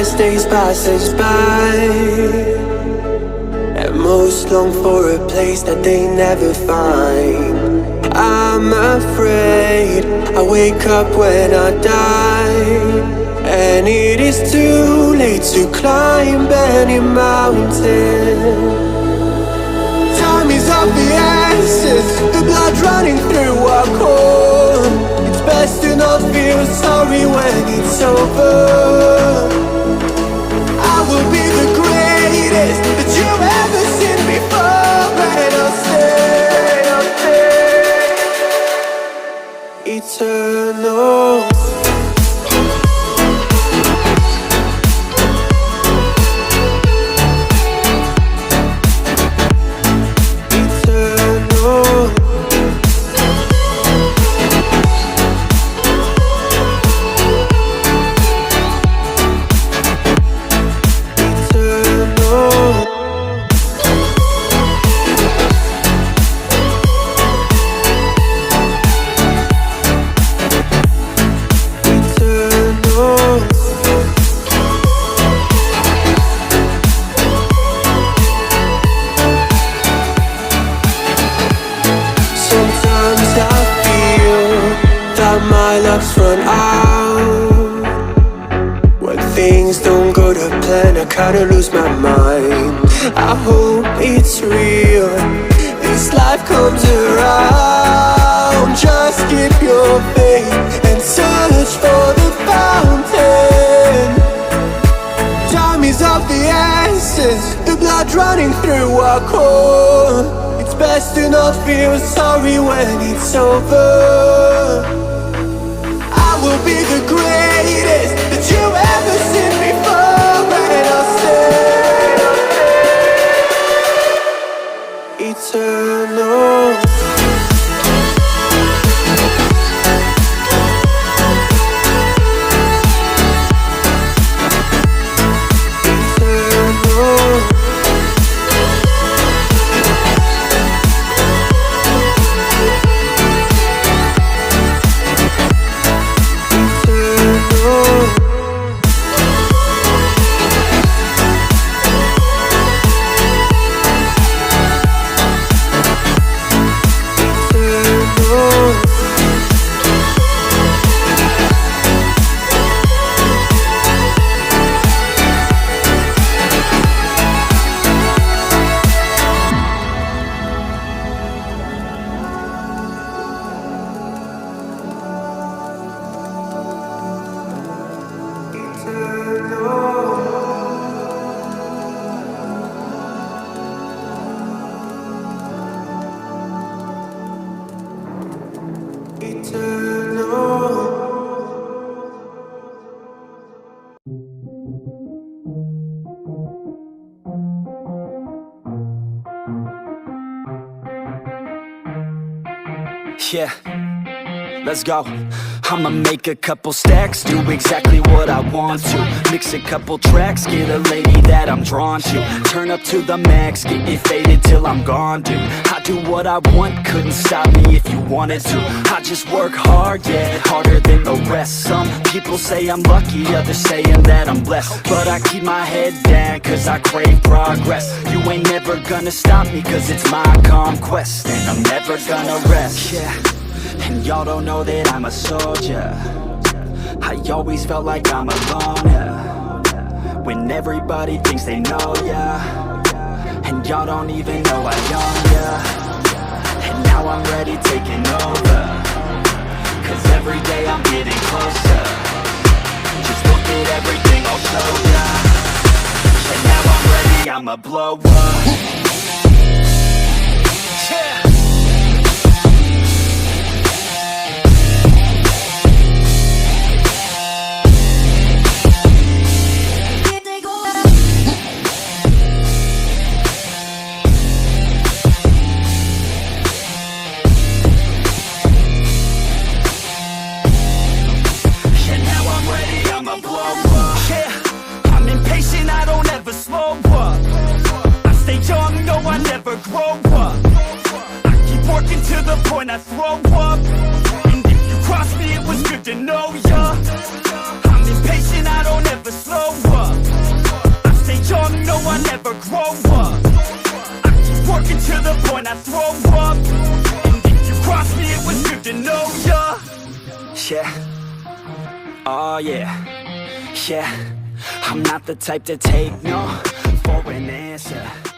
as days passes by, and most long for a place that they never find. I'm afraid I wake up when I die, and it is too late to climb any mountain. Time is of the essence, the blood running through our core. It's best to not feel sorry when it's over. I will be the greatest that you've ever seen before, and I'll stay eternal. My luck's run out. When things don't go to plan, I kinda lose my mind. I hope it's real, this life comes around. Just keep your faith and search for the fountain. Time is of the essence, the blood running through our core. It's best to not feel sorry when it's over. Will be the greatest that you've ever seen before, and I'll stay eternal. Yeah, let's go. I'ma make a couple stacks, do exactly what I want to. Mix a couple tracks, get a lady that I'm drawn to. Turn up to the max, get it faded till I'm gone, dude. I do what I want, couldn't stop me if you wanted to. I just work hard, yeah, harder than the rest. Some people say I'm lucky, others saying that I'm blessed. But I keep my head down, cause I crave progress. You ain't never gonna stop me, cause it's my conquest. And I'm never gonna rest, yeah. And y'all don't know that I'm a soldier. I always felt like I'm alone, yeah. When everybody thinks they know, yeah. And y'all don't even know I own, yeah. And now I'm ready taking over, cause every day I'm getting closer. Just look at everything I'll show ya. And now I'm ready, I'ma blow up. Yeah. When I throw up, and if you cross me, it was good to know ya. I'm impatient, I don't ever slow up. when I throw up. And if you cross me, it was good to know ya. Yeah, oh yeah, yeah. I'm not the type to take no for an answer.